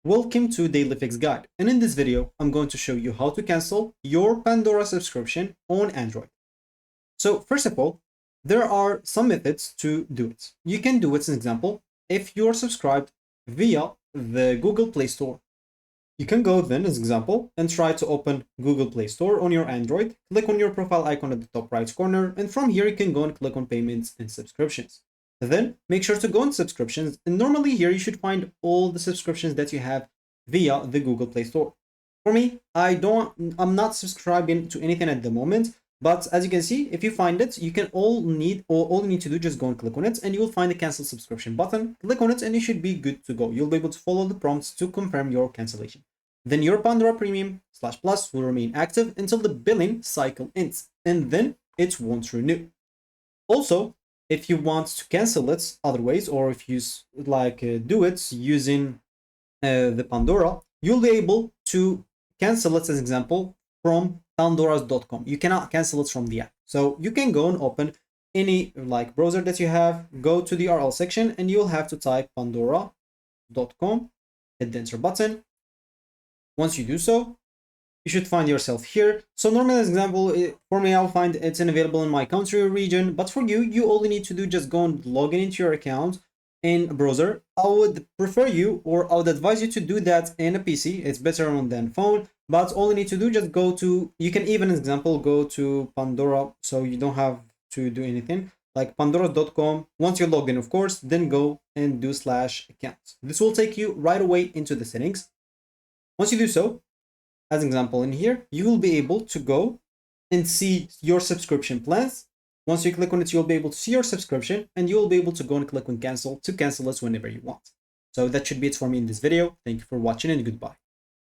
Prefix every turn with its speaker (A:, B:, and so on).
A: Welcome to Daily Fix Guide, and in this video I'm going to show you how to cancel your Pandora subscription on Android. So first of all, there are some methods to do it. You can do it, as an example, if you're subscribed via the Google Play Store. You can go then, as an example, and try to open Google Play Store on your Android, click on your profile icon at the top right corner, and from here you can go and click on Payments and Subscriptions. Then make sure to go on subscriptions, and normally here you should find all the subscriptions that you have via the Google Play Store. For me, I'm not subscribing to anything at the moment, but as you can see, if you find it, you can all you need to do, just go and click on it, and you will find the cancel subscription button. Click on it and you should be good to go. You'll be able to follow the prompts to confirm your cancellation. Then your Pandora Premium/Plus will remain active until the billing cycle ends, and then it won't renew. Also, if you want to cancel it other ways, or if you do it using the Pandora, you'll be able to cancel it, as an example, from pandoras.com. You cannot cancel it from the app. So you can go and open any browser that you have, go to the URL section, and you'll have to type pandora.com, hit the enter button. Once you do so, you should find yourself here. So normally, as an example, for me, I'll find it's unavailable in my country or region, but for you, you all you need to do, just go and log in into your account in a browser. I would prefer you, or I would advise you to do that in a PC. It's better on than phone, but all you need to do, just go to, you can even, as an example, go to Pandora, so you don't have to do anything, like pandora.com. Once you're logged in, of course, then go and do /accounts. This will take you right away into the settings. Once you do so, as an example in here, you will be able to go and see your subscription plans. Once you click on it, you'll be able to see your subscription, and you'll be able to go and click on cancel to cancel it whenever you want. So that should be it for me in this video. Thank you for watching, and goodbye.